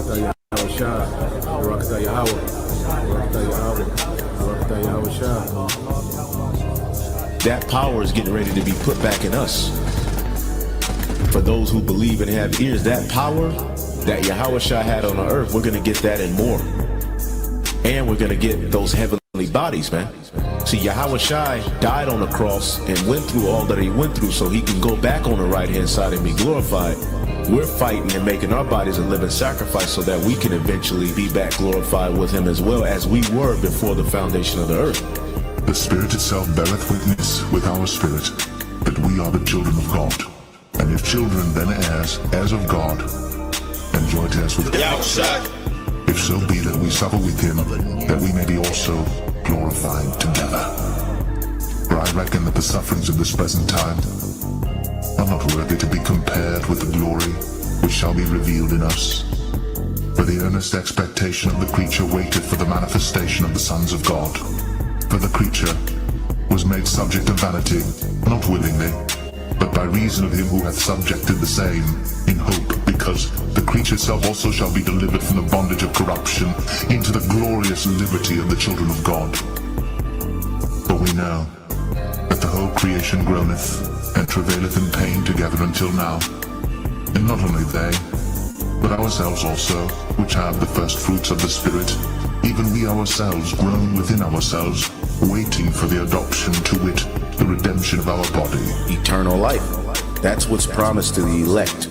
That power is getting ready to be put back in us. For those who believe and have ears, that power that Yahushua had on the earth, we're going to get that and more. And we're going to get those heavenly bodies, man. See, Yahushua died on the cross and went through all that he went through so he can go back on the right-hand side and be glorified. We're fighting and making our bodies a living sacrifice so that we can eventually be back glorified with him as well as we were before the foundation of the earth. The Spirit itself beareth witness with our spirit that we are the children of God. And if children, then heirs of God, and joint heirs with God. If so be that we suffer with him, that we may be also glorified together. For I reckon that the sufferings of this present time are not worthy to be compared with the glory which shall be revealed in us. For the earnest expectation of the creature waited for the manifestation of the sons of God. For the creature was made subject to vanity, not willingly, but by reason of him who hath subjected the same, in hope, because the creature itself also shall be delivered from the bondage of corruption into the glorious liberty of the children of God. For we know that the whole creation groaneth and travaileth in pain together until now. And not only they, but ourselves also, which have the first fruits of the Spirit, even we ourselves groan within ourselves, waiting for the adoption, to wit, the redemption of our body. Eternal life. That's what's promised to the elect.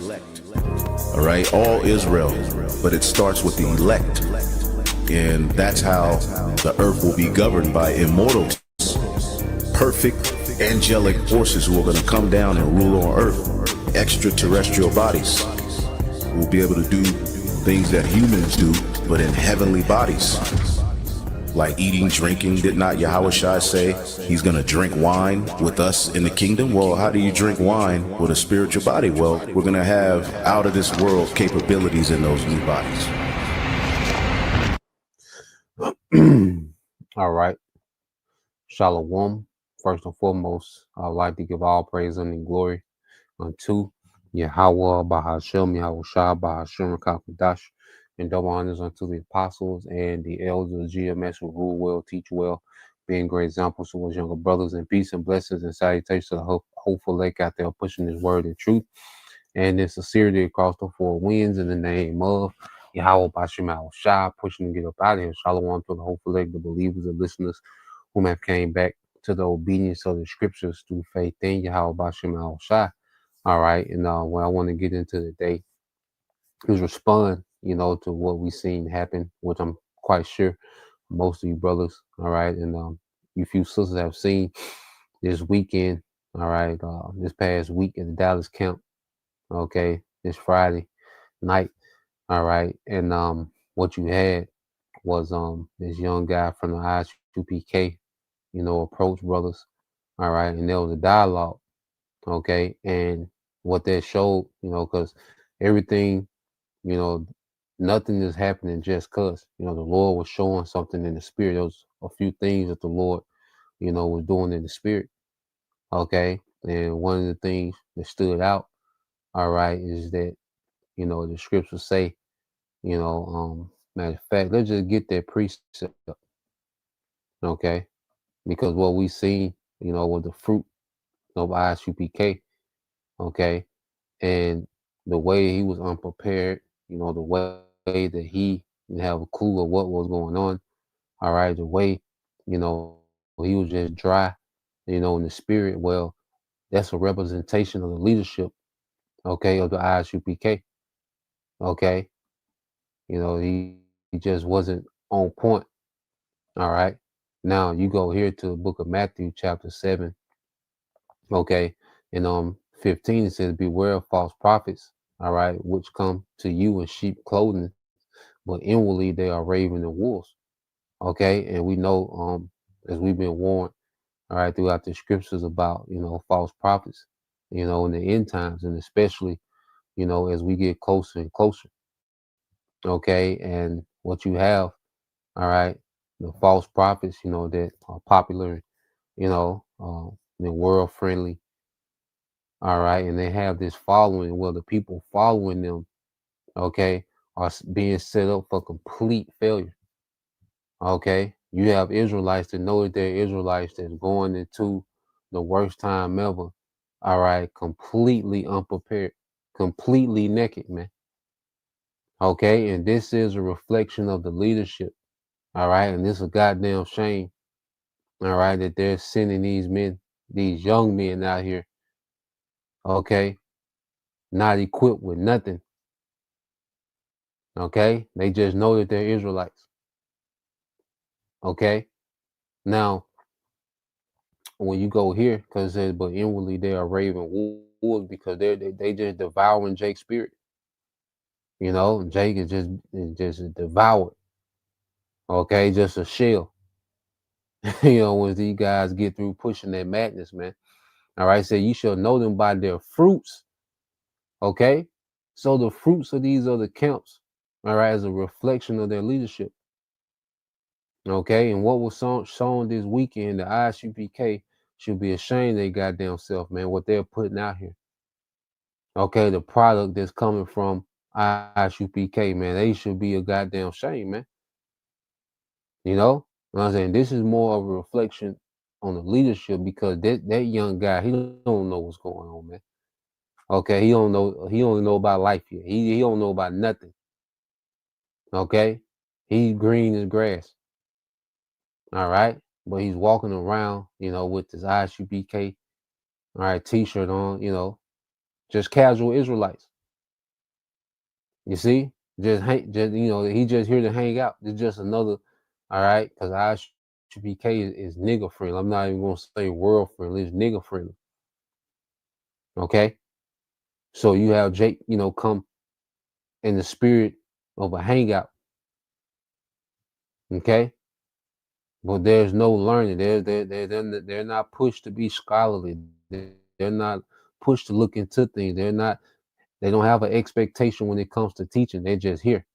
All right, all Israel, but it starts with the elect. And that's how the earth will be governed by immortals, perfect angelic forces who are going to come down and rule on earth. Extraterrestrial bodies will be able to do things that humans do, but in heavenly bodies. Like eating, drinking. Did not Yahushua say he's going to drink wine with us in the kingdom? Well, how do you drink wine with a spiritual body? Well, we're going to have out of this world capabilities in those new bodies. All right. Shalom. First and foremost, I'd like to give all praise and glory unto Yahweh, Bahashem, Yahushua, Bahashem, Kakadash, and double honors unto the apostles and the elders of GMS who rule well, teach well, being great examples to us younger brothers, and peace and blessings and salutations to the hopeful lake out there pushing his word and truth and in sincerity across the four winds in the name of Yahweh, Bahashem, Yahushua, pushing to get up out of here. Shalom to the hopeful lake, the believers and listeners whom have came back to the obedience of the scriptures through faith in Yahweh, Bahashem, Yahushua. All right, and what I want to get into today is respond, to what we've seen happen, which I'm quite sure most of you brothers, all right, and you few sisters have seen this weekend, all right, this past week at the Dallas camp, okay, this Friday night, all right, and what you had was this young guy from the ISUPK, approach brothers, all right, and there was a dialogue, okay, and what that showed, because everything, nothing is happening just because, the Lord was showing something in the spirit. There was a few things that the Lord, was doing in the spirit, okay, and one of the things that stood out, all right, is that, the scriptures say, matter of fact, let's just get that precept, okay, because what we seen, with the fruit of ISUPK, okay, and the way he was unprepared, the way that he didn't have a clue of what was going on, all right, the way, he was just dry, in the spirit. Well, that's a representation of the leadership, okay, of the ISUPK, okay, he just wasn't on point, all right. Now you go here to the book of Matthew chapter 7, okay, and 15 it says, beware of false prophets, all right, which come to you in sheep clothing, but inwardly they are ravening wolves, okay. And we know, as we've been warned, all right, throughout the scriptures about, false prophets, in the end times, and especially, as we get closer and closer, okay. And what you have, all right, the false prophets, that are popular, they're world friendly, all right, and they have this following. Well, the people following them, okay, are being set up for complete failure. Okay, you have Israelites that know that they're Israelites that's going into the worst time ever. All right, completely unprepared, completely naked, man. Okay, and this is a reflection of the leadership. All right, and this is a goddamn shame. All right, that they're sending these men, these young men out here. Okay, not equipped with nothing. Okay, they just know that they're Israelites. Okay, now when you go here, because it says, but inwardly they are raving wolves because they just devouring Jake's spirit. You know, Jake is just devoured. Okay, just a shell. You know, once these guys get through pushing that madness, man. All right, so you shall know them by their fruits. Okay, so the fruits of these other camps, all right, is a reflection of their leadership. Okay, and what was shown this weekend, the ISUPK should be ashamed of their goddamn self, man. What they're putting out here. Okay, the product that's coming from ISUPK, man, they should be a goddamn shame, man. You know what I'm saying? This is more of a reflection on the leadership because that young guy, he don't know what's going on, man. Okay, he don't know about life yet. He don't know about nothing. Okay, he's green as grass. All right, but he's walking around, you know, with his ISUPK, all right, t-shirt on, you know, just casual Israelites. You see, just you know, he just here to hang out. It's just another, all right, because ISUPK is nigger friendly. I'm not even gonna say world friendly. It's nigger friendly. Okay, so you have Jake, you know, come in the spirit of a hangout. Okay, but there's no learning. They're not pushed to be scholarly. They're not pushed to look into things. They don't have an expectation when it comes to teaching. They're just here.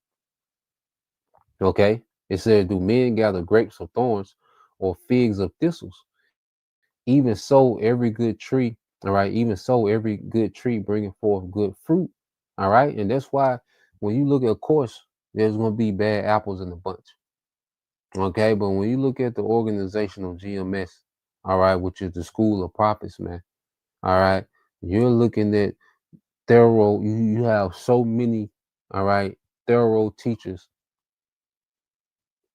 Okay. It says, do men gather grapes of thorns or figs of thistles? Even so, every good tree, all right, even so, every good tree bringing forth good fruit. All right. And that's why when you look at, of course, there's going to be bad apples in the bunch. Okay. But when you look at the organization of GMS, all right, which is the school of prophets, man, all right, you're looking at thorough, you have so many, all right, thorough teachers.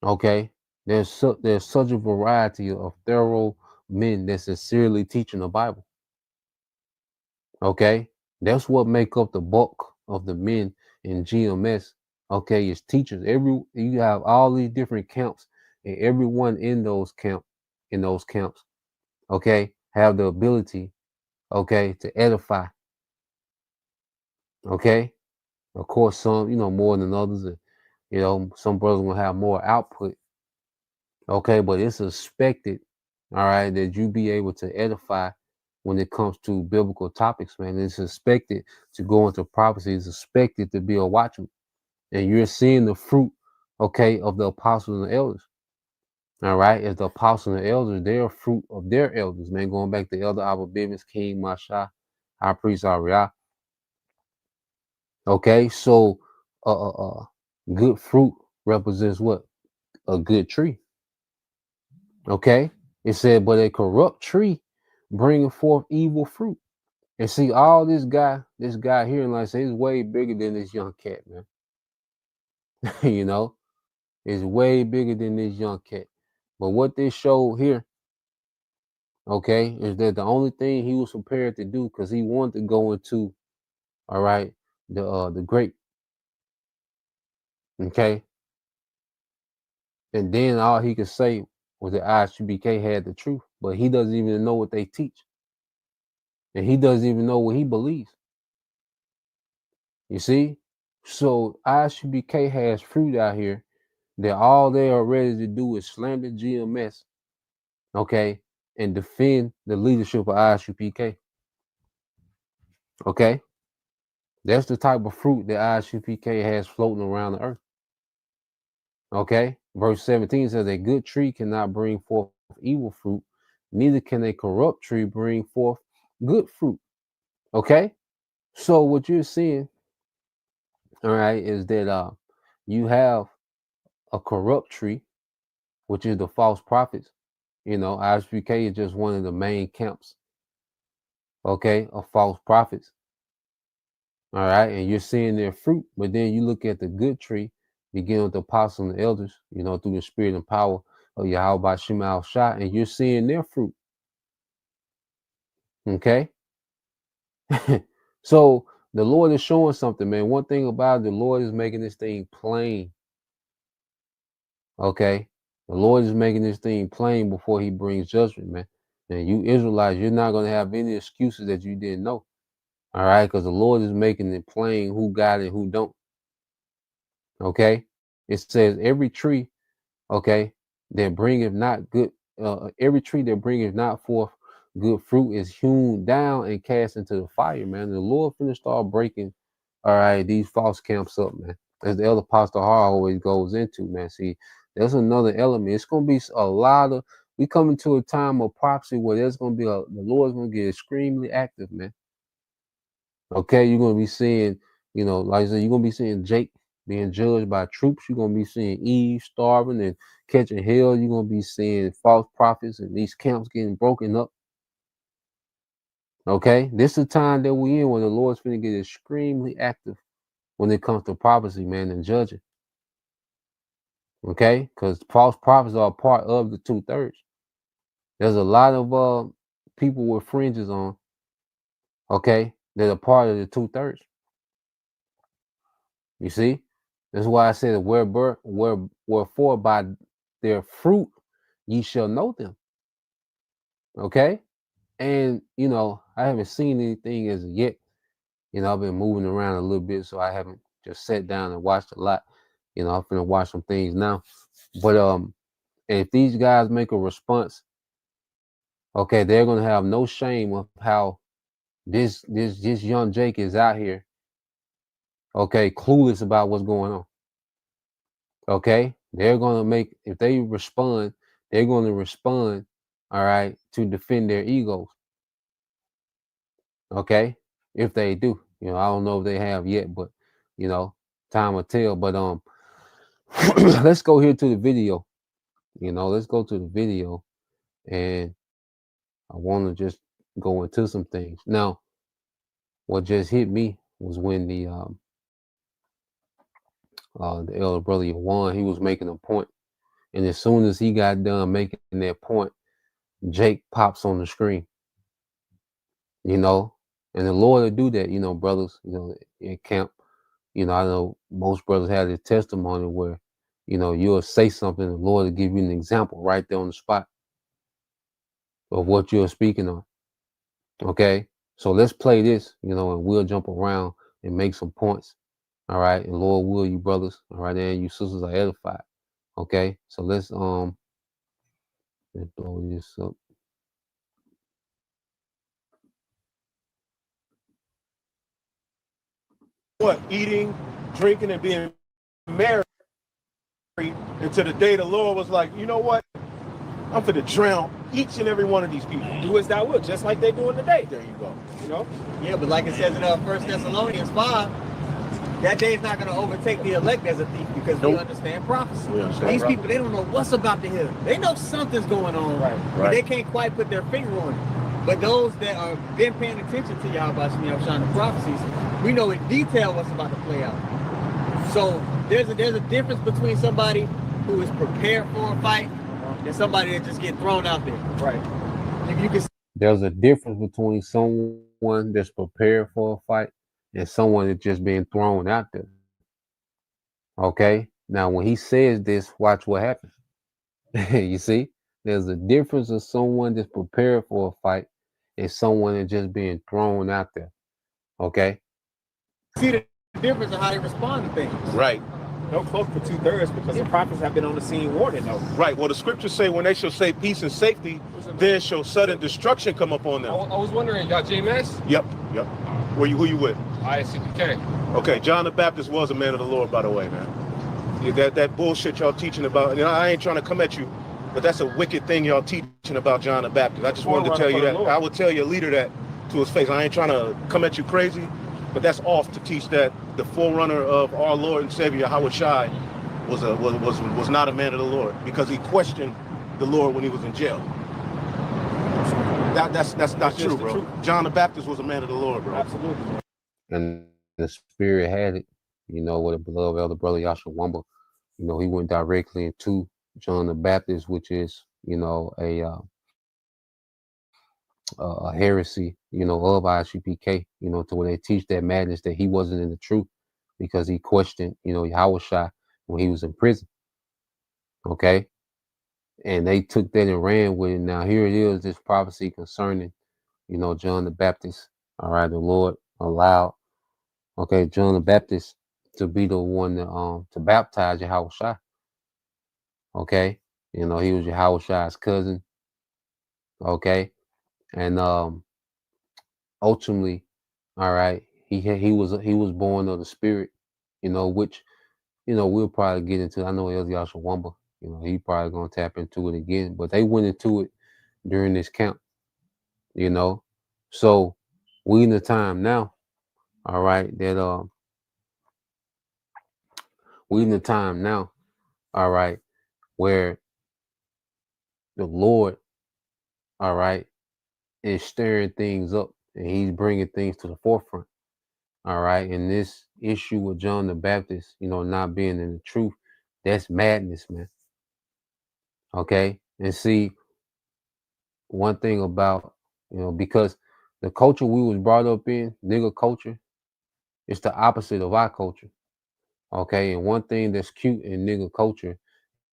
Okay, there's such a variety of thorough men that sincerely teaching the Bible. Okay, that's what make up the bulk of the men in GMS. Okay, is teachers. You have all these different camps, and everyone in those camps, okay, have the ability, okay, to edify. Okay, of course, some more than others. Some brothers will have more output. Okay, but it's expected, all right, that you be able to edify when it comes to biblical topics, man. It's expected to go into prophecy. It's expected to be a watchman. And you're seeing the fruit, okay, of the apostles and the elders. All right, as the apostles and the elders, they're fruit of their elders, man. Going back to Elder Abba Bivens, King Masha, High Priest Ariah. Okay, so good fruit represents what? A good tree. Okay, it said, but a corrupt tree bringing forth evil fruit. And see, all this guy here, and like I say, is way bigger than this young cat, man. It's way bigger than this young cat. But what this showed here, okay, is that the only thing he was prepared to do, because he wanted to go into, all right, the grape, okay, and then all he could say was that ISUBK had the truth, but he doesn't even know what they teach, and he doesn't even know what he believes. You see, so ISUBK has fruit out here that all they are ready to do is slander GMS, okay, and defend the leadership of ISUPK. Okay, that's the type of fruit that ISUPK has floating around the earth. Okay, verse 17 says, a good tree cannot bring forth evil fruit, neither can a corrupt tree bring forth good fruit. Okay, so what you're seeing, all right, is that you have a corrupt tree, which is the false prophets. You know, ISPK is just one of the main camps, okay, of false prophets. All right, and you're seeing their fruit, but then you look at the good tree, beginning with the apostles and the elders, you know, through the spirit and power of Yahweh Shema Shah, and you're seeing their fruit. Okay. So the Lord is showing something, man. One thing about it, the Lord is making this thing plain. Okay. The Lord is making this thing plain before he brings judgment, man. And you Israelites, you're not going to have any excuses that you didn't know. All right. Because the Lord is making it plain who got it and who don't. Okay. It says every tree, okay, that bringeth not good, every tree that bringeth not forth good fruit is hewn down and cast into the fire, man. The Lord finna start breaking, all right, these false camps up, man. As the elder Pastor Har always goes into, man. See, there's another element. It's gonna be a lot of. We coming to a time of prophecy where there's gonna be the Lord's gonna get extremely active, man. Okay, you're gonna be seeing, you know, like I said, you're gonna be seeing Jake being judged by troops. You're gonna be seeing Eve starving and catching hell. You're gonna be seeing false prophets and these camps getting broken up. Okay, this is the time that we in when the Lord's gonna get extremely active when it comes to prophecy, man, and judging. Okay, because false prophets are a part of the 2/3. There's a lot of people with fringes on, okay, that are part of the 2/3. You see, that's why I said, wherefore by their fruit ye shall know them. Okay, and you know, I haven't seen anything as of yet. You know, I've been moving around a little bit, so I haven't just sat down and watched a lot. You know, I'm gonna watch some things now. But if these guys make a response, okay, they're gonna have no shame of how this young Jake is out here, okay, clueless about what's going on. Okay, they're gonna make, if they respond, they're gonna respond, all right, to defend their egos. Okay, if they do, you know, I don't know if they have yet, but you know, time will tell. But let's go here to the video. You know, let's go to the video, and I want to just go into some things. Now, what just hit me was when the elder brother Yawan, he was making a point, and as soon as he got done making that point, Jake pops on the screen. You know, and the Lord will do that. You know, brothers, you know, in camp. You know, I know most brothers have this testimony where, you know, you'll say something, the Lord will give you an example right there on the spot of what you're speaking on. Okay, so let's play this, you know, and we'll jump around and make some points. All right, and Lord will, you brothers, all right, and you sisters are edified. Okay, so let's blow this up. What, eating, drinking, and being married until the day the Lord was like, you know what? I'm finna drown each and every one of these people. Do as thou wilt, just like they're doing today. There you go. You know? Yeah, but like it says in 1 Thessalonians 5, that day is not going to overtake the elect as a thief because we understand prophecy. These people, they don't know what's about to hit them. They know something's going on, but they can't quite put their finger on it. But those that are been paying attention to Yahweh Shemiyah the prophecies, we know in detail what's about to play out. So there's a difference between somebody who is prepared for a fight and somebody that just get thrown out there. Right. If you can. There's a difference between someone that's prepared for a fight and someone that's just being thrown out there. Okay. Now, when he says this, watch what happens. You see, there's a difference of someone that's prepared for a fight and someone that's just being thrown out there. Okay. See the difference of how they respond to things. Right. No cloak for 2/3 because the prophets have been on the scene warning though. Right. Well, the scriptures say when they shall say peace and safety, then shall sudden destruction come upon them. I was wondering, y'all JMS? Yep. Who you with? ISCPK. Okay, John the Baptist was a man of the Lord, by the way, man. Yeah, that bullshit y'all teaching about, you know, I ain't trying to come at you, but that's a wicked thing y'all teaching about John the Baptist. I just wanted to tell you that. I would tell your leader that to his face. I ain't trying to come at you crazy, But that's off to teach that the forerunner of our Lord and Savior Yahweh Shai was not a man of the Lord, because he questioned the Lord when he was in jail. That's not true, bro. Truth. John the Baptist was a man of the Lord, bro. Absolutely. And the spirit had it, with a beloved elder brother Yasha Wamba. He went directly into John the Baptist, which is, a heresy, of ISUPK, to where they teach that madness that he wasn't in the truth because he questioned, Yahweh Shai when he was in prison. Okay. And they took that and ran with it. Now here it is, this prophecy concerning, John the Baptist. All right, the Lord allowed, John the Baptist to be the one to baptize Yahweh Shai. Okay. He was Yahweh Shai's cousin. Okay. And ultimately, all right, he was born of the Spirit, which we'll probably get into. I know Eliasha Wamba, he probably gonna tap into it again, but they went into it during this camp, so we in the time now, all right, that we in the time now, all right, where the Lord, all right, is stirring things up and he's bringing things to the forefront. All right. And this issue with John the Baptist, not being in the truth, that's madness, man. Okay. And see, one thing about, because the culture we was brought up in, nigga culture, it's the opposite of our culture. Okay. And one thing that's cute in nigga culture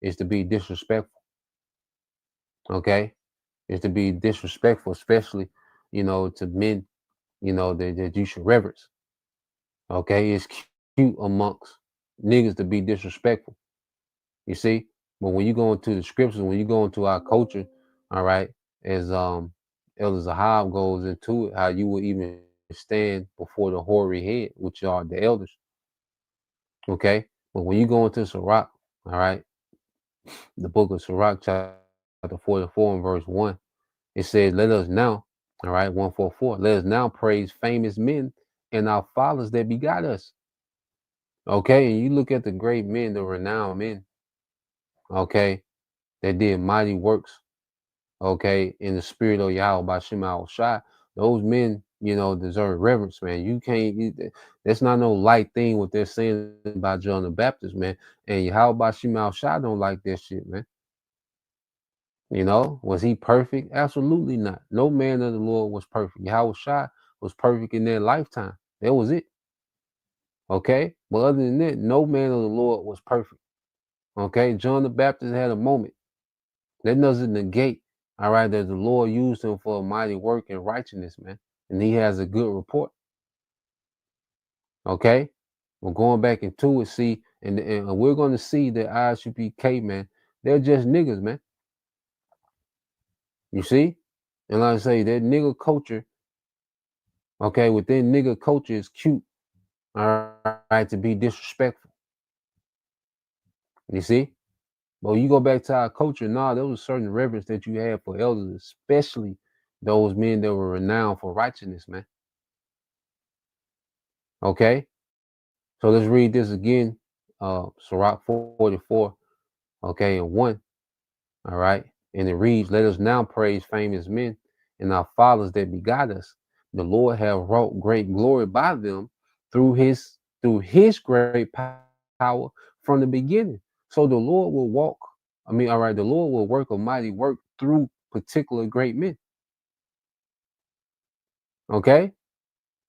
is to be disrespectful. Okay. Is to be disrespectful, especially, to men, that you should reverence. Okay. It's cute amongst niggas to be disrespectful. You see, but when you go into the scriptures, when you go into our culture, all right, as Elder Zahab goes into it, how you will even stand before the hoary head, which are the elders. Okay, but when you go into Sirach, all right, the book of Sirach, chapter 44 and verse 1, it says, "Let us now, all right, 144, let us now praise famous men and our fathers that begot us." Okay, and you look at the great men, the renowned men, okay, that did mighty works, okay, in the spirit of Yahweh by Shema Shai, those men, deserve reverence, man. You can't, that's not no light thing what they're saying about John the Baptist, man. And Yahweh by Shema Shai don't like that shit, man. Was he perfect? Absolutely not. No man of the Lord was perfect. Yahweh Shai was perfect in their lifetime. That was it. Okay, but other than that, no man of the Lord was perfect. Okay, John the Baptist had a moment. That doesn't negate, all right, that the Lord used him for a mighty work in righteousness, man. And he has a good report. Okay? We're going back into it, see, and we're going to see that ISUPK, man, they're just niggas, man. You see? And like I say, that nigga culture, okay, within nigga culture is cute, all right, to be disrespectful. You see? But you go back to our culture, there was a certain reverence that you had for elders, especially those men that were renowned for righteousness, man. Okay? So let's read this again. Sirach 44, okay, and 1. All right. And it reads, "Let us now praise famous men and our fathers that begot us. The Lord have wrought great glory by them through his great power from the beginning." So the Lord will the Lord will work a mighty work through particular great men. Okay?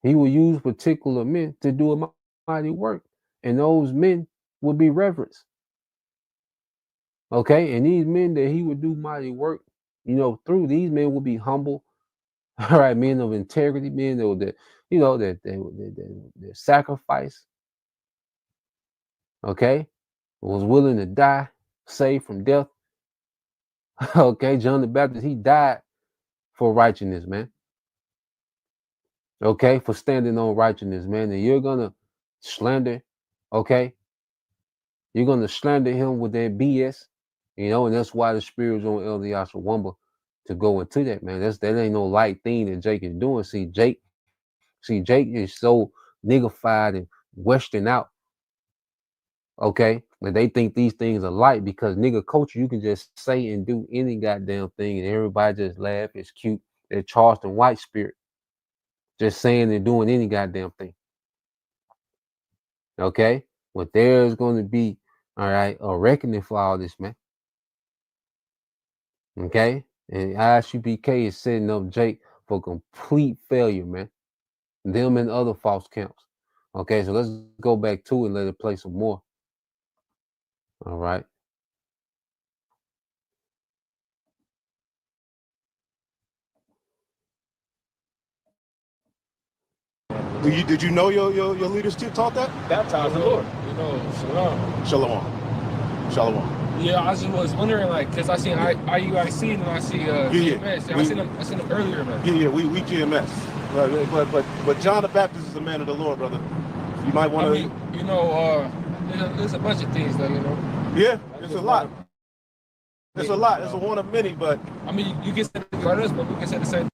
He will use particular men to do a mighty work. And those men will be reverenced. Okay? And these men that he would do mighty work, through, these men will be humble. All right, men of integrity, men that sacrifice. Okay? Was willing to die, saved from death. Okay, John the Baptist, he died for righteousness, man. Okay, for standing on righteousness, man. And you're gonna slander, okay? You're gonna slander him with that BS, and that's why the spirit's on Eliasha Wamba to go into that, man. That ain't no light thing that Jake is doing. See, Jake is so niggified and western out. Okay, and they think these things are light because nigga culture, you can just say and do any goddamn thing and everybody just laugh. It's cute. They're Charleston White spirit, just saying and doing any goddamn thing. Okay, but there's going to be, all right, a reckoning for all this, man. Okay, and ISUPK is setting up Jake for complete failure, man. Them and other false camps. Okay, so let's go back to it and let it play some more. All right. Did you know your leaders taught that? Baptize the Lord. You know, shalom. Shalom. Shalom. Yeah, I just was wondering, like, because I seen IUIC and I see GMS. Yeah, I seen them earlier, man. Yeah, we GMS. But John the Baptist is the man of the Lord, brother. You might want to. I mean, you know, there's a bunch of things, though, you know. Yeah, it's a lot. It's a lot. It's a one of many, but. I mean, you can say that about us, but we can say the same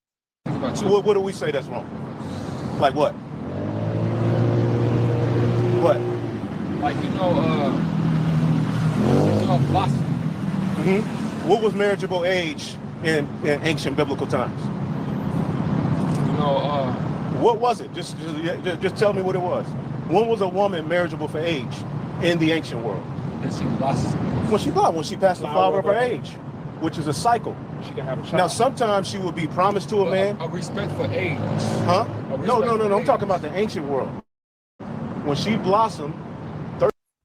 thing about you. What do we say that's wrong? Like what? What? Like, you know, philosophy. What was marriageable age in ancient biblical times? You know, what was it? Just tell me what it was. When was a woman marriageable for age in the ancient world? When she passed the flower of her age, which is a cycle. She can have a child. Now, sometimes she would be promised to a man. A respect for age. Huh? No. I'm talking about the ancient world. When she blossomed.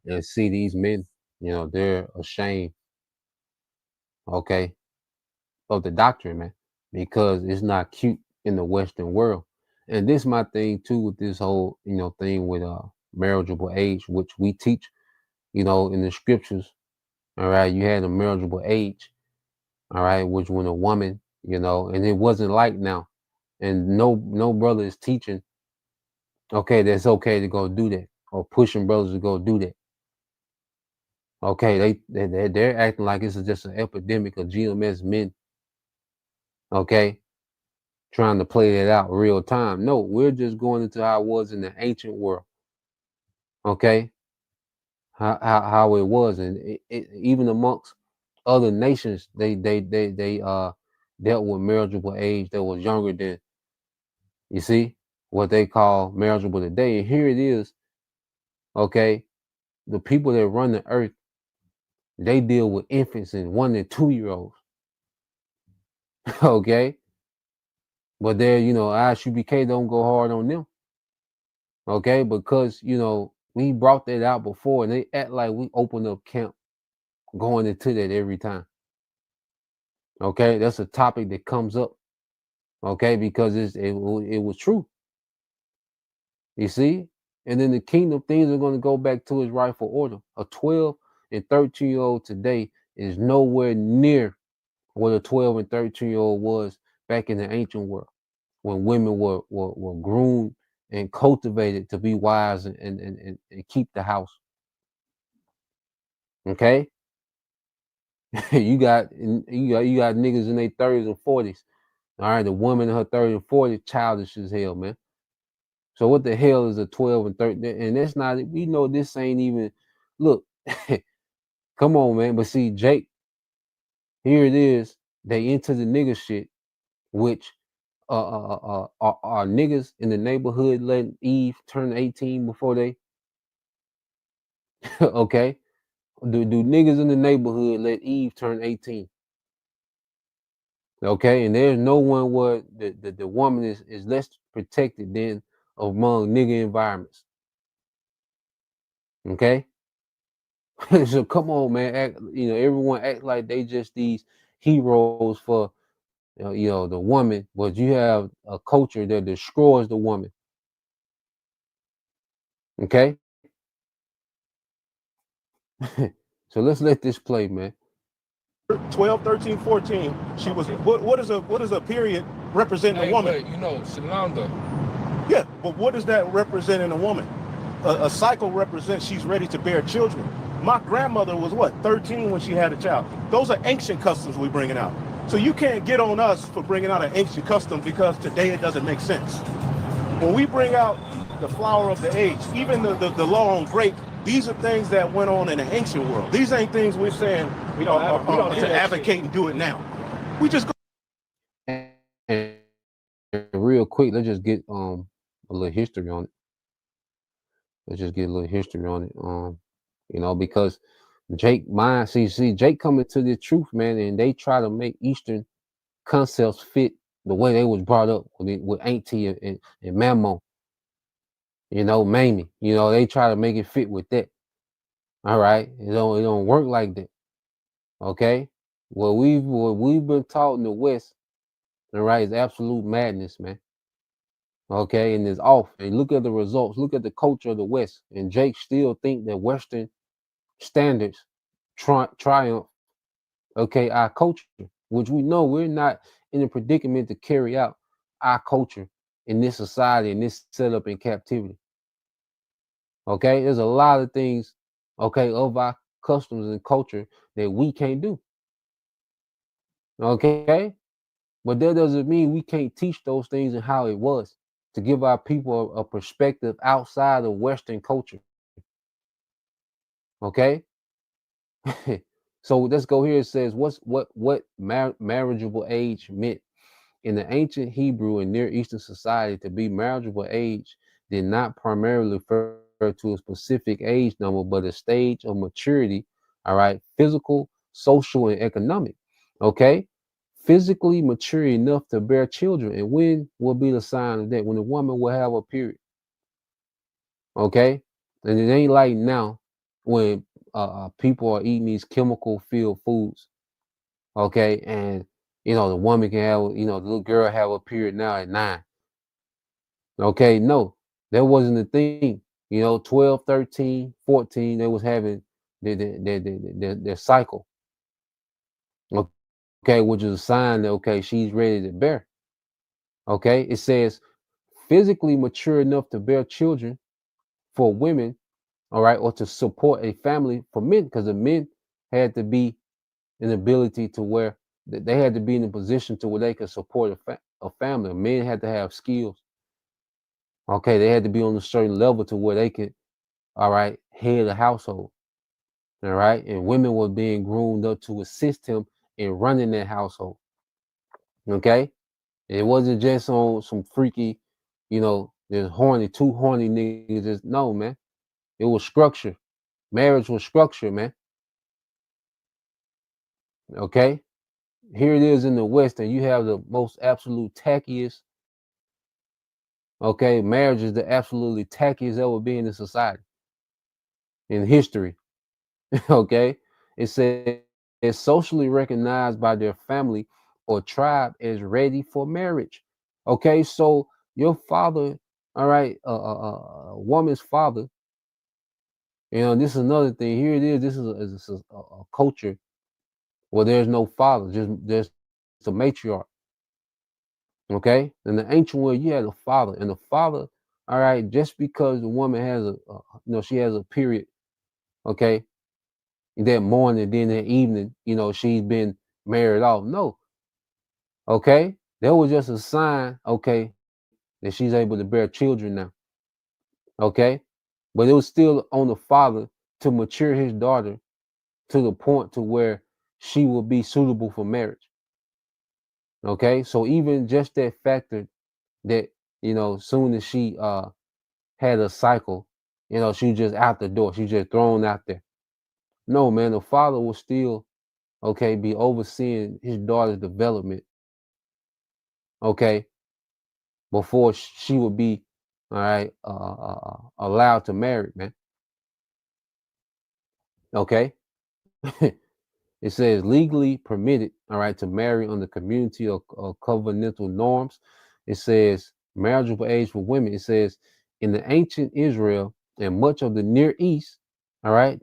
And see these men, you know, they're ashamed, okay, of the doctrine, man, because it's not cute in the Western world. And this is my thing too with this whole, you know, thing with marriageable age, which we teach, you know, in the scriptures. All right, you had a marriageable age, all right, which when a woman, you know, and it wasn't like now, and no brother is teaching, okay, that's okay to go do that, or pushing brothers to go do that. Okay, they're acting like this is just an epidemic of GMS men. Okay, trying to play that out real time. No, we're just going into how it was in the ancient world. Okay, how it was, and even amongst other nations, they dealt with marriageable age that was younger than, you see, what they call marriageable today. And here it is. Okay, the people that run the earth, they deal with infants and 1 and 2 year olds. Okay. But there, you know, ISUPK don't go hard on them. Okay, because you know, we brought that out before and they act like we open up camp going into that every time. Okay, that's a topic that comes up. Okay, because it was true. You see? And then the kingdom things are going to go back to its rightful order. A 12 and 13-year-old today is nowhere near what a 12 and 13-year-old was back in the ancient world, when women were groomed and cultivated to be wives and keep the house. Okay? you got niggas in their 30s and 40s. All right, the woman in her 30s and 40s, childish as hell, man. So what the hell is a 12 and 13? And that's not, we know this ain't even, look, come on, man. But see, Jake, here it is. They into the nigga shit, which are niggas in the neighborhood letting Eve turn 18 before they, okay? Do niggas in the neighborhood let Eve turn 18? Okay, and there's no one where the woman is less protected than among nigga environments. Okay, so come on, man. Everyone act like they just these heroes for the woman, but you have a culture that destroys the woman. Okay, so let's let this play, man. 12, 13, 14. She was. What is a period representing a woman? But, you know, Shalanda. Yeah, but what does that represent in a woman? A cycle represents she's ready to bear children. My grandmother was what, 13 when she had a child. Those are ancient customs we're bringing out. So you can't get on us for bringing out an ancient custom because today it doesn't make sense. When we bring out the flower of the age. Even the law on grape, these are things that went on in the ancient world. These ain't things we're saying we don't to advocate and do it now. We just go. And real quick, let's just get a little history on it. Let's just get a little history on it. Because Jake Jake coming to the truth, man, and they try to make Eastern concepts fit the way they was brought up with Auntie and Mamo. Mamie. They try to make it fit with that. All right. It don't work like that. Okay. What we've been taught in the West, all right, is absolute madness, man. Okay, and it's off. And look at the results. Look at the culture of the West. And Jake still think that Western standards triumph. Okay, our culture, which we know we're not in a predicament to carry out our culture in this society, in this setup in captivity. Okay, there's a lot of things, okay, of our customs and culture that we can't do. Okay, but that doesn't mean we can't teach those things and how it was to give our people a perspective outside of Western culture. Okay, so let's go here. It says what marriageable age meant in the ancient Hebrew and Near Eastern society. To be marriageable age did not primarily refer to a specific age number, but a stage of maturity. All right, physical, social, and economic. Okay, physically mature enough to bear children, and when will be the sign of that? When a woman will have a period. Okay, and it ain't like now when people are eating these chemical filled foods. Okay, and the woman can have, the little girl have a period now at 9. Okay, no, that wasn't the thing. 12, 13, 14, they was having their cycle. Okay, which is a sign that, okay, she's ready to bear. Okay, it says physically mature enough to bear children for women, all right, or to support a family for men, because the men had to be an ability to where they had to be in a position to where they could support a family. Men had to have skills. Okay, they had to be on a certain level to where they could, all right, head a household. All right, and women were being groomed up to assist him in running that household. Okay, it wasn't just on some freaky, there's two horny niggas. Just no, man. It was structure. Marriage was structure, man. Okay, here it is in the West, and you have the most absolute tackiest. Okay, marriage is the absolutely tackiest ever been in society, in history. Okay, it says it's socially recognized by their family or tribe as ready for marriage. Okay, so your father, all right, a woman's father. This is another thing. Here it is. This is a culture where there's no father, just a matriarch. Okay, in the ancient world, you had a father, and the father, all right, just because the woman has she has a period, okay, that morning, then that evening, she's been married off. No, okay, that was just a sign, okay, that she's able to bear children now. Okay, but it was still on the father to mature his daughter to the point to where she will be suitable for marriage. Okay, so even just that factor that soon as she had a cycle, she was just out the door, she was just thrown out there. No, man, the father will still, okay, be overseeing his daughter's development, okay, before she would be, all right, allowed to marry, man. Okay. It says legally permitted, all right, to marry under community or covenantal norms. It says marriageable age for women. It says in the ancient Israel and much of the Near East, all right,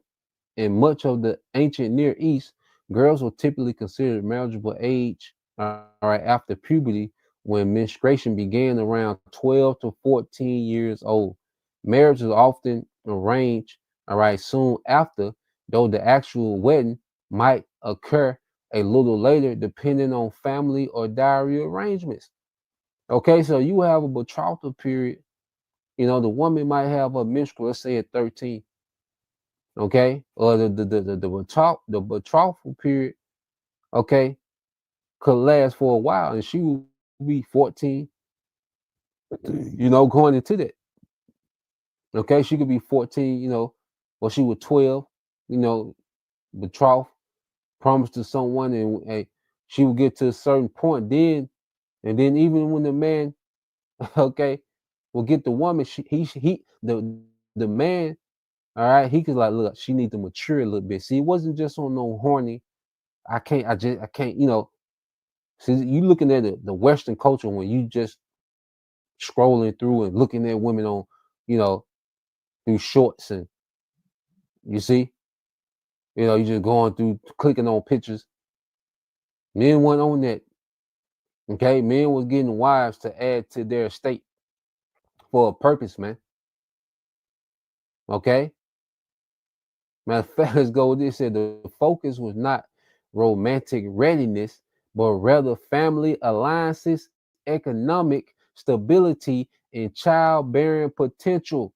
in much of the ancient Near East, girls were typically considered marriageable age, all right, after puberty, when menstruation began around 12 to 14 years old. Marriage is often arranged, all right, soon after, though the actual wedding might occur a little later, depending on family or diary arrangements. Okay, so you have a betrothal period, You know, the woman might have a menstrual, let's say at 13. Okay, or the betrothal period, okay, could last for a while, and she will be 14. You know, going into that. Okay, she could be 14. You know, or she was 12. You know, betrothed, promised to someone, and she would get to a certain point. And then even when the man, okay, will get the woman, the man, all right, he could like, look, she need to mature a little bit. See, it wasn't just on no horny. I can't, you know. See, you looking at the Western culture when you just scrolling through and looking at women on, you know, through shorts, and you see, you know, you just going through clicking on pictures. Men weren't on that. Okay, men was getting wives to add to their estate for a purpose, man. Okay. Matter of fact, let's go with this. Said the focus was not romantic readiness, but rather family alliances, economic stability, and childbearing potential.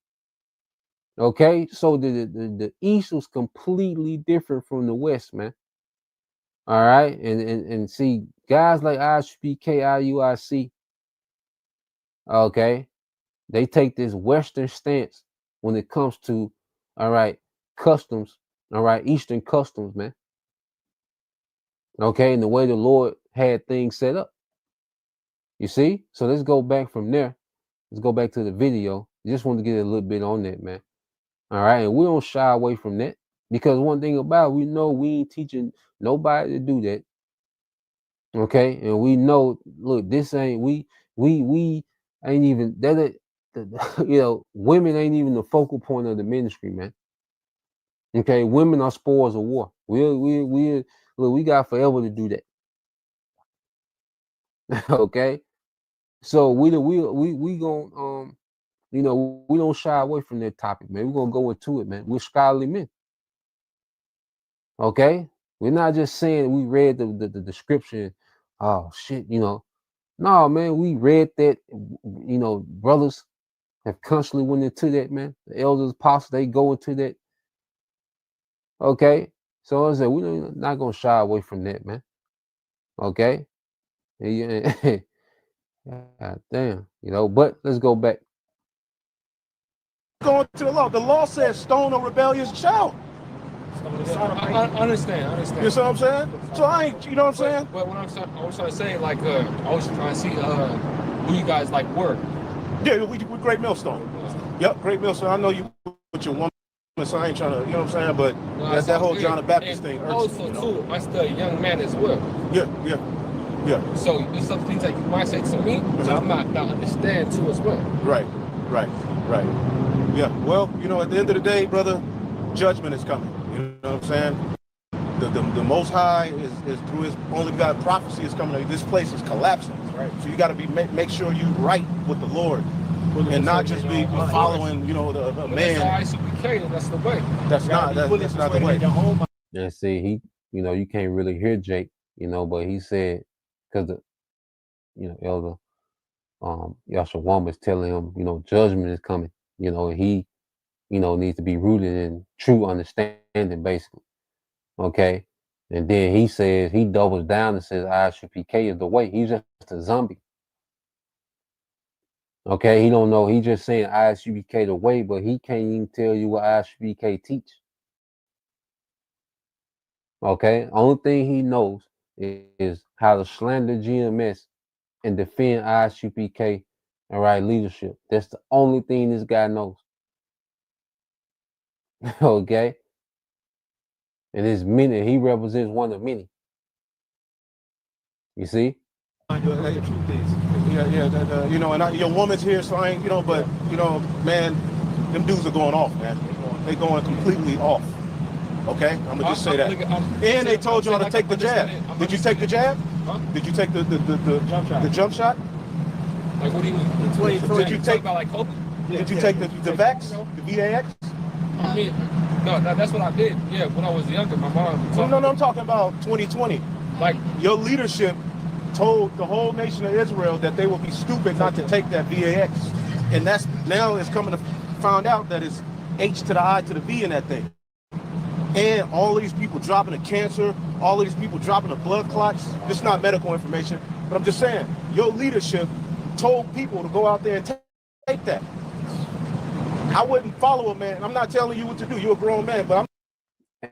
Okay, so the East was completely different from the West, man. All right, and see, guys like ISPK, IUIC, okay, they take this Western stance when it comes to, all right, customs, all right, Eastern customs, man. Okay, and the way the Lord had things set up. You see? So let's go back from there. Let's go back to the video. Just want to get a little bit on that, man. All right, and we don't shy away from that, because one thing about it, we know we ain't teaching nobody to do that. Okay, and we know, look, this ain't we ain't even that. You know, women ain't even the focal point of the ministry, man. Okay, women are spoils of war. We look, we got forever to do that. Okay, so we gonna you know, we don't shy away from that topic, man. We're gonna go into it, man. We're scholarly men. Okay, we're not just saying we read the description. Oh shit, you know, no, man. We read that. You know, brothers have constantly went into that, man. The elders, apostles, they go into that. Okay, so I said we're not gonna shy away from that, man. Okay, yeah. God damn, you know. But let's go back. Going to the law. The law says stone a rebellious child. I understand. You see what I'm saying? So I ain't, you know what I'm saying? But what I was trying to say, like, I was trying to see who you guys like were. Yeah, we Great Millstone. Yep, Great Millstone. I know you with your woman, so I ain't trying to, you know what I'm saying? But that's that whole John the Baptist thing. Also, too, I'm still a young man as well. Yeah. So there's some things that you might say to me, I might not understand too as well. Right. Yeah. Well, you know, at the end of the day, brother, judgment is coming. You know what I'm saying? The Most High is through His only God. Prophecy is coming. This place is collapsing. Right. So you got to be make sure you right with the Lord, and not just be following, you know, the man. That's the way. That's not the way. And see, he, you know, you can't really hear Jake, you know, but he said, because the, you know, elder Yashawam is telling him, you know, judgment is coming, you know, and he, you know, needs to be rooted in true understanding, basically. Okay. And then he says, he doubles down and says ISUPK is the way. He's just a zombie. Okay, he don't know. He just saying ISUPK the way, but he can't even tell you what ISUPK teach. Okay, only thing he knows is how to slander GMS and defend ISUPK and right leadership. That's the only thing this guy knows. Okay, and it's many. He represents one of many. You see? Yeah. You know, and your woman's here, so I ain't, you know, but you know, man, them dudes are going off, man. They going completely off. Okay, I'm gonna just say that. And they told y'all to take the jab. Did you take the jab? Did you take the jump shot? Like, what do you mean? Did you take like Kobe? Did you take the VAX, the VAX? I mean, no, that's what I did. Yeah, when I was younger, my mom. No, I'm talking about 2020. Like, your leadership told the whole nation of Israel that they would be stupid not to take that VAX. And that's now it's coming to find out that it's H to the I to the V in that thing. And all these people dropping the cancer, all these people dropping the blood clots. This is not medical information, but I'm just saying, your leadership told people to go out there and take that. I wouldn't follow a man. I'm not telling you what to do. You're a grown man, but I'm.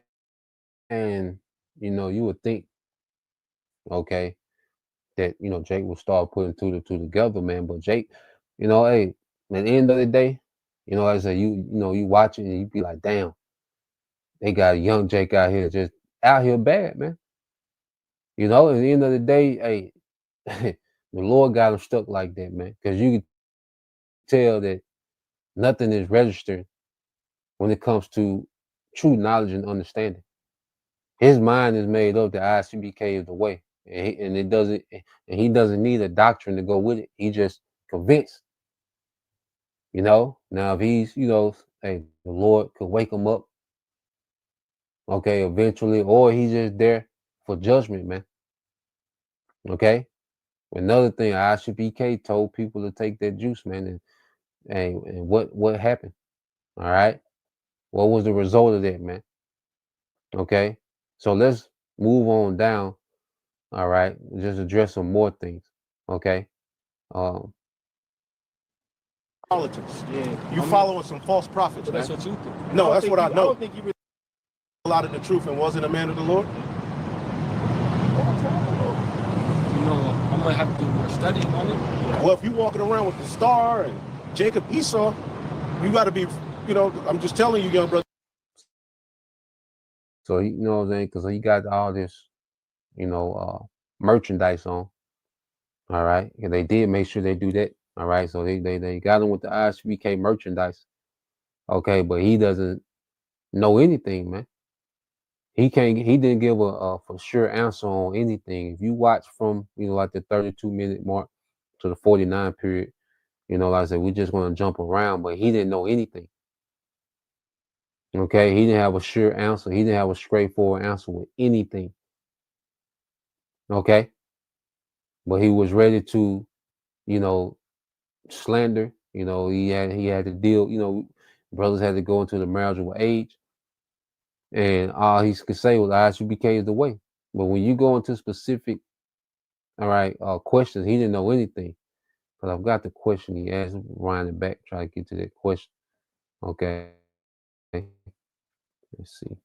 And, you know, you would think, okay, that, you know, Jake will start putting two together, man. But Jake, you know, hey, at the end of the day, you know, as a you know, you watch it and you be like, damn, they got a young Jake out here, just out here bad, man. You know, at the end of the day, hey, the Lord got him stuck like that, man. Because you can tell that nothing is registered when it comes to true knowledge and understanding. His mind is made up that ICBK is the way, and it doesn't, and he doesn't need a doctrine to go with it. He just convinced. You know, now if he's, you know, hey, the Lord could wake him up, okay, eventually, or he's just there for judgment, man. Okay. Another thing, ICBK told people to take that juice, man, and what happened? All right, what was the result of that, man? Okay, so let's move on down. All right, just address some more things. Okay. Politics. Yeah. You following some false prophets, man. That's what you think. No, that's what I know. I don't think you really A lot of the truth and wasn't a man of the Lord. You know, I'm gonna have to do more studying on it. Well, if you walking around with the star and Jacob Esau, you got to be, you know, I'm just telling you, young brother. So you know what I'm saying? Because he got all this, you know, merchandise on. All right, and they did make sure they do that. All right, so they got him with the ISBK merchandise. Okay, but he doesn't know anything, man. He didn't give a for sure answer on anything. If you watch from, you know, like the 32-minute mark to the 49 period, you know, like I said, we're just gonna jump around, but he didn't know anything. Okay, he didn't have a sure answer. He didn't have a straightforward answer with anything. Okay, but he was ready to, you know, slander. You know, he had to deal. You know, brothers had to go into the marital age, and all he could say was ISUBK is the way. But when you go into specific, all right, questions, he didn't know anything. But I've got the question he asked, wind it back, try to get to that question. Okay, let's see.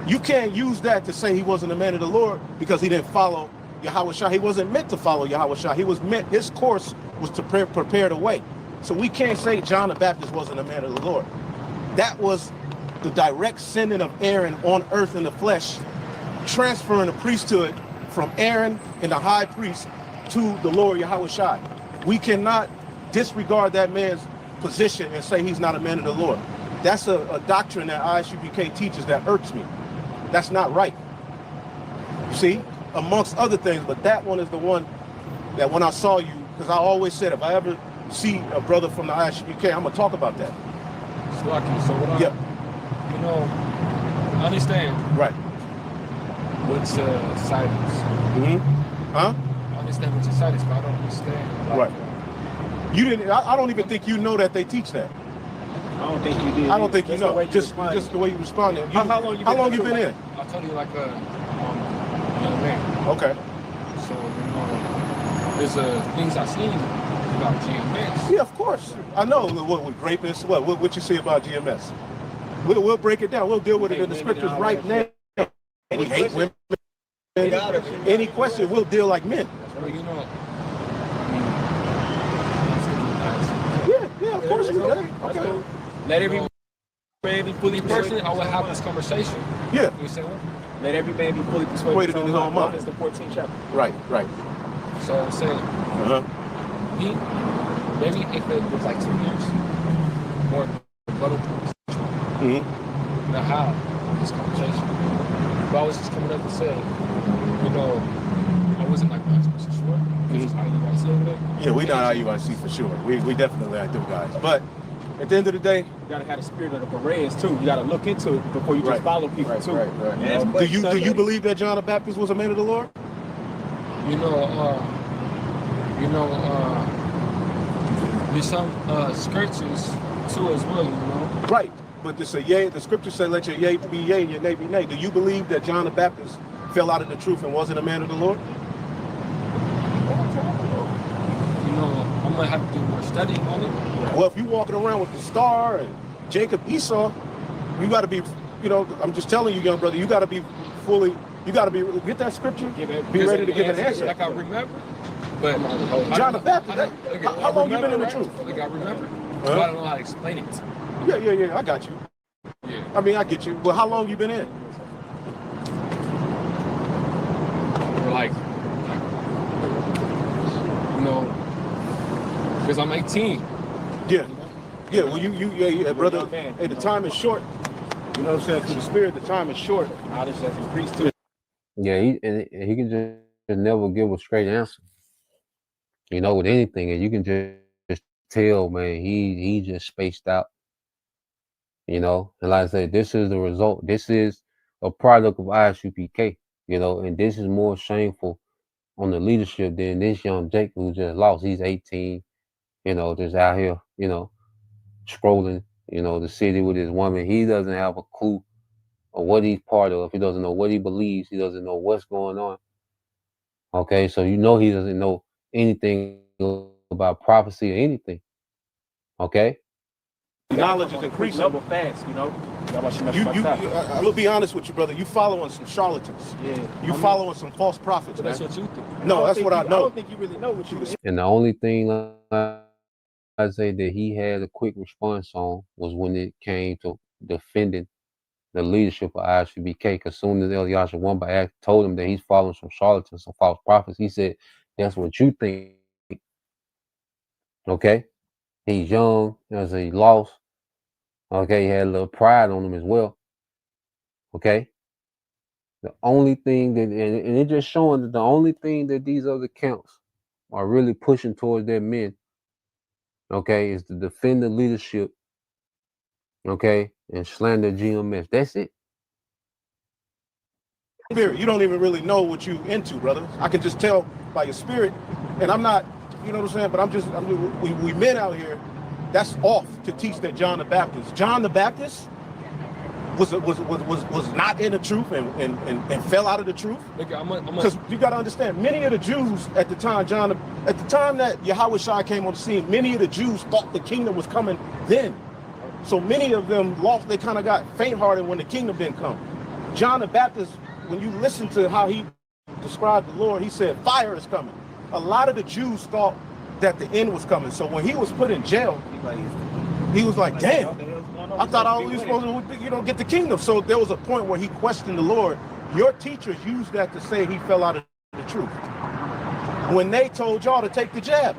You can't use that to say he wasn't a man of the Lord because he didn't follow Yahweh Shah. He wasn't meant to follow Yahweh Shah. He was meant, his course was to prepare the way. So we can't say John the Baptist wasn't a man of the Lord. That was the direct sending of Aaron on earth in the flesh, transferring the priesthood from Aaron and the high priest to the Lord Yahweh Shai. We cannot disregard that man's position and say he's not a man of the Lord. That's a doctrine that ISUBK teaches that irks me. That's not right. You see, amongst other things, but that one is the one that when I saw you, because I always said if I ever see a brother from the ISUBK, I'm gonna talk about that. So what you know, I understand. Right. What's silence? Huh? I understand what's silence, but I don't understand. Like, right. You didn't. I don't even think you know that they teach that. I don't think you did. I don't think you know. Just the way you responded. How long you been in? I'll tell you like a young man. Okay. So you know, there's things I've seen about GMS. Yeah, of course. I know what with greatness. What you say about GMS? We'll break it down. We'll deal with it in the scriptures right now. We hate women. Any question, we'll deal like men. Well, you know. Yeah, of course you will. Okay. Let every man be fully persuaded. I will have this conversation. Yeah. You say what? Let every man be fully persuaded in his own mind. That's the 14th chapter. Right. So I'm saying, maybe if it was like 2 years, more rebuttal points. Now how this conversation? But I was just coming up and saying, you know, I wasn't like 100% sure. Because it's IUIC over there. Yeah, we not IUIC for sure. We definitely are them guys. But at the end of the day, you gotta have the spirit of the Bereans too. You gotta look into it before you just follow people too. Right. Do you believe that John the Baptist was a man of the Lord? There's some scriptures too as well, you know. Right. But this a yea, the scripture said, let your yea be yea and your nay be nay. Do you believe that John the Baptist fell out of the truth and wasn't a man of the Lord? You know, I'm gonna have to do more studying on it. Well, if you're walking around with the star and Jacob, Esau, you got to be, you know, I'm just telling you, young brother, you got to be fully, you got to be, get that scripture, be ready to give an answer. Like I remember. But John the Baptist, how long you been in the truth? Like I remember. But I don't know how to explain it. Yeah, I got you. Yeah. I mean, I get you. But how long you been in? Like, you know, because I'm 18. Yeah. Yeah, well, yeah, brother. Hey, the time is short. You know what I'm saying? Through the spirit, the time is short. I just have increased to it. Yeah, he can just never give a straight answer. You know, with anything, and you can just tell, man, he just spaced out. You know, and like I said, this is the result. This is a product of ISUPK. You know, and this is more shameful on the leadership than this young Jake who just lost. He's 18. You know, just out here. You know, scrolling. You know, the city with his woman. He doesn't have a clue of what he's part of. He doesn't know what he believes. He doesn't know what's going on. Okay, so you know he doesn't know anything about prophecy or anything. Okay. Knowledge is increasing. Level fast, you know. I'm gonna be honest with you, brother. You following some charlatans. Yeah. You following some false prophets, man. That's what you think. No, that's what I know. I don't think you really know what you. And the only thing I say that he had a quick response on was when it came to defending the leadership of ISBK. Because soon as Eliasha Wamba told him that he's following some charlatans, some false prophets, he said, "That's what you think." Okay, he's young. As he lost. Okay, he had a little pride on him as well. Okay. The only thing that, and it's just showing that the only thing that these other camps are really pushing towards their men, okay, is to defend the leadership, okay, and slander GMS. That's it. Spirit, you don't even really know what you into, brother. I can just tell by your spirit, and I'm not, you know what I'm saying. But we men out here. That's off to teach that John the Baptist was not in the truth and fell out of the truth. Because you got to understand, many of the Jews at the time, at the time that Yahweh Shai came on the scene, many of the Jews thought the kingdom was coming then. So many of them lost, they kind of got faint-hearted when the kingdom didn't come. John the Baptist, when you listen to how he described the Lord, he said, fire is coming. A lot of the Jews thought that the end was coming. So when he was put in jail, he was like, damn, I thought I was supposed to, get the kingdom. So there was a point where he questioned the Lord. Your teachers used that to say he fell out of the truth when they told y'all to take the jab.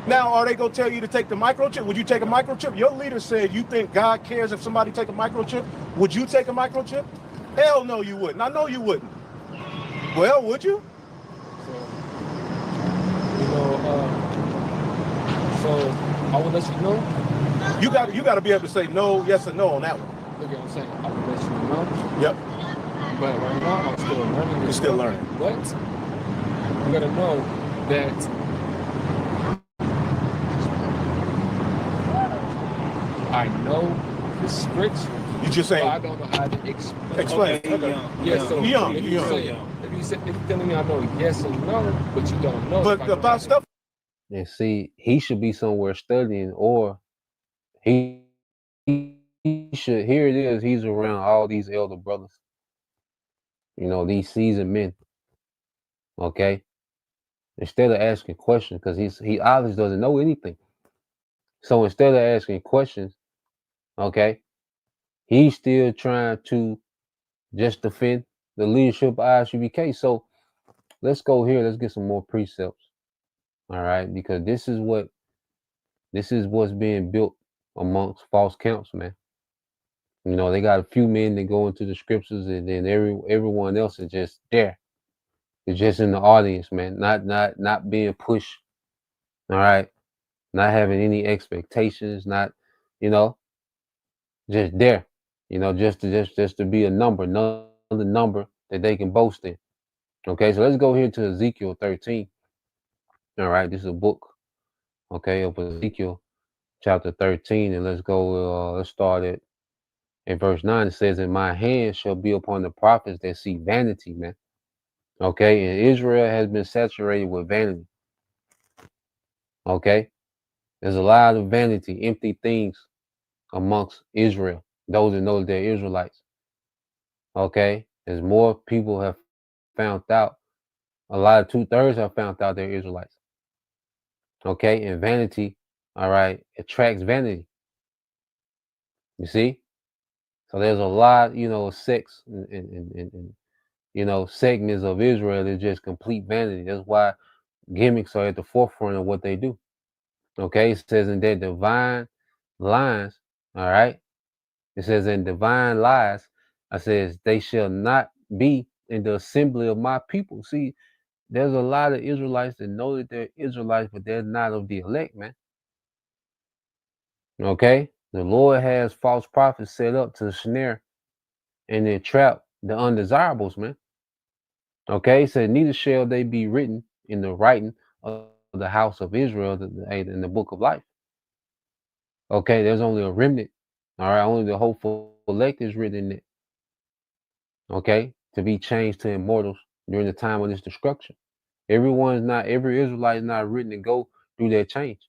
Now, are they going to tell you to take the microchip? Would you take a microchip? Your leader said you think God cares if somebody take a microchip. Would you take a microchip? Hell no, you wouldn't. I know you wouldn't. Well, would you? So I will let you know. You got to be able to say no, yes or no on that one. Look at what I'm saying. I will let you know. Yep. But right now I'm still learning. You're still learning. But you gotta know that I know the scripture. You just saying. I don't know how to explain. Explain. Okay. Yeah. So young. If you're telling me I know yes or no, but you don't know. But about stuff. And see, he should be somewhere studying, or he should. Here it is. He's around all these elder brothers. You know, these seasoned men. Okay. Instead of asking questions, because he obviously doesn't know anything. So instead of asking questions, okay, he's still trying to just defend the leadership of ISUBK. So let's go here. Let's get some more precepts. All right, because this is what's being built amongst false camps, man. You know, they got a few men that go into the scriptures, and then everyone else is just there. It's just in the audience, man. Not being pushed. All right, not having any expectations. Not, just there. Just to be a number, another number that they can boast in. Okay, so let's go here to Ezekiel 13. All right, this is a book. okay, of Ezekiel chapter 13, and let's go. Let's start at verse 9. It says, "And my hand shall be upon the prophets that see vanity, man." Okay, and Israel has been saturated with vanity. Okay, there's a lot of vanity, empty things amongst Israel. Those that know they're Israelites. Okay, as more people have found out, a lot of 2/3 have found out they're Israelites. Okay, and vanity, all right, attracts vanity. You see, so there's a lot, of sects and segments of Israel that just complete vanity. That's why gimmicks are at the forefront of what they do. Okay, it says in their divine lines, all right. It says in divine lies, I says they shall not be in the assembly of my people. See, there's a lot of Israelites that know that they're Israelites, but they're not of the elect, man. Okay, the Lord has false prophets set up to snare and then trap the undesirables, man. Okay, so neither shall they be written in the writing of the house of Israel in the book of life. Okay, there's only a remnant. All right, only the hopeful elect is written in it. Okay, to be changed to immortals during the time of this destruction. Every Israelite is not written to go through that change.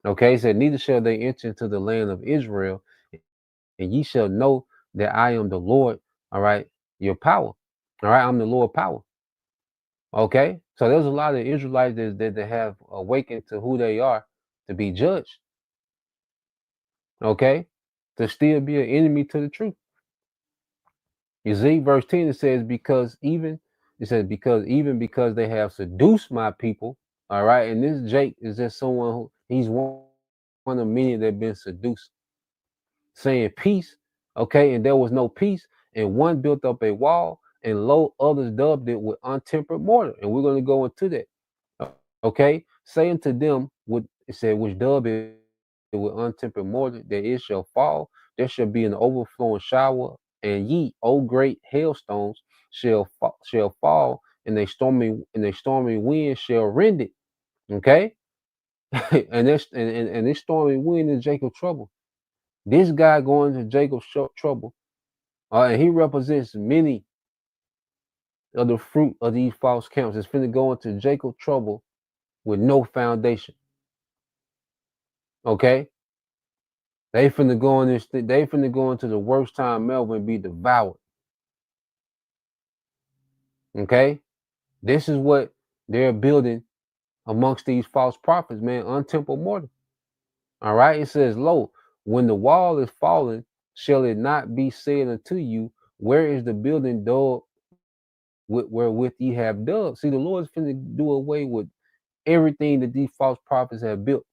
Okay, it said, neither shall they enter into the land of Israel, and ye shall know that I am the Lord, all right, your power. All right, I'm the Lord power. Okay, so there's a lot of Israelites that have awakened to who they are to be judged. Okay, to still be an enemy to the truth. You see, verse 10 it says, because because they have seduced my people, all right, and this Jake is just someone he's one of many that have been seduced, saying peace, okay, and there was no peace, and one built up a wall, and lo, others dubbed it with untempered mortar, and we're going to go into that. Okay, saying to them, what it said, which dub it with untempered mortar, that it shall fall, there shall be an overflowing shower, and ye, O great hailstones, shall fall, and a stormy wind shall rend it. Okay, and this stormy wind is Jacob's trouble. This guy going to Jacob's trouble, and he represents many of the fruit of these false camps. It's finna go into Jacob's trouble with no foundation. Okay, they finna go in this. They finna go into the worst time ever and be devoured. Okay, this is what they're building amongst these false prophets, man. Untempered mortar. All right, it says, "Lo, when the wall is fallen, shall it not be said unto you, where is the building dug wherewith ye have dug?" See, the Lord's finna do away with everything that these false prophets have built.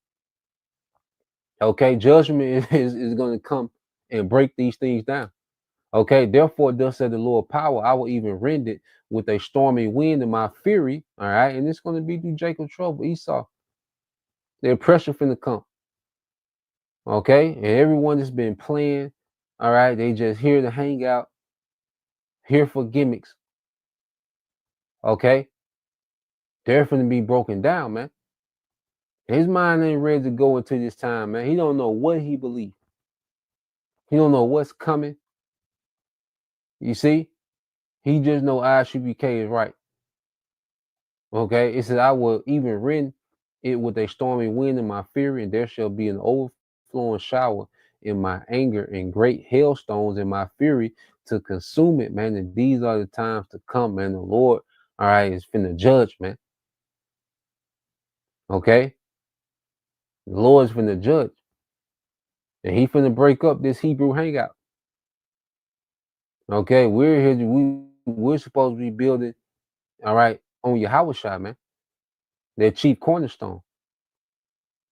Okay, judgment is going to come and break these things down. Okay, therefore, thus said the Lord power, I will even rend it with a stormy wind in my fury. All right, and it's going to be through Jacob's trouble, Esau. The oppression finna come. Okay, and everyone that's been playing, all right, they just here to hang out, here for gimmicks. Okay, they're finna be broken down, man. His mind ain't ready to go into this time, man. He don't know what he believes. He don't know what's coming. You see, he just know ISUPK is right. Okay, it says, I will even rend it with a stormy wind in my fury, and there shall be an overflowing shower in my anger, and great hailstones in my fury to consume it, man. And these are the times to come, man. The Lord, all right, is finna judge, man. Okay, the Lord's finna judge, and he finna break up this Hebrew hangout. Okay, we're here. We're supposed to be building, all right, on Yahushua, man, their chief cornerstone.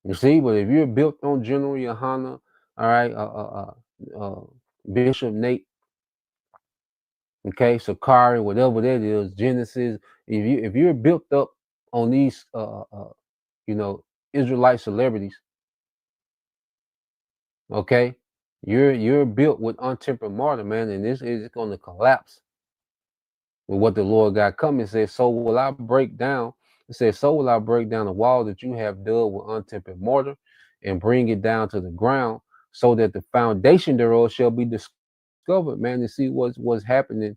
You see, but if you're built on General Yohana, all right, Bishop Nate, okay, Sakari, whatever that is, Genesis. If you're built up on these, Israelite celebrities, okay, you're built with untempered mortar, man, and this is going to collapse with what the Lord got coming. Says, so will I break down It says, so will I break down the wall that you have dug with untempered mortar and bring it down to the ground so that the foundation thereof shall be discovered, man, to see what's happening,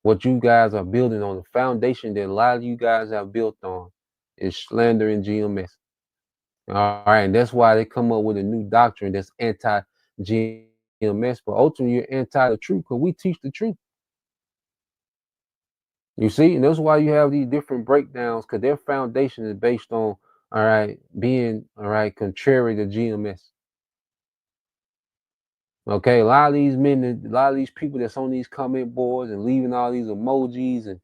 what you guys are building on. The foundation that a lot of you guys have built on is slander and GMS. All right, and that's why they come up with a new doctrine that's anti-GMS, but ultimately you're anti the truth because we teach the truth. You see, and that's why you have these different breakdowns because their foundation is based on, all right, being, all right, contrary to GMS. Okay, a lot of these men, a lot of these people that's on these comment boards and leaving all these emojis and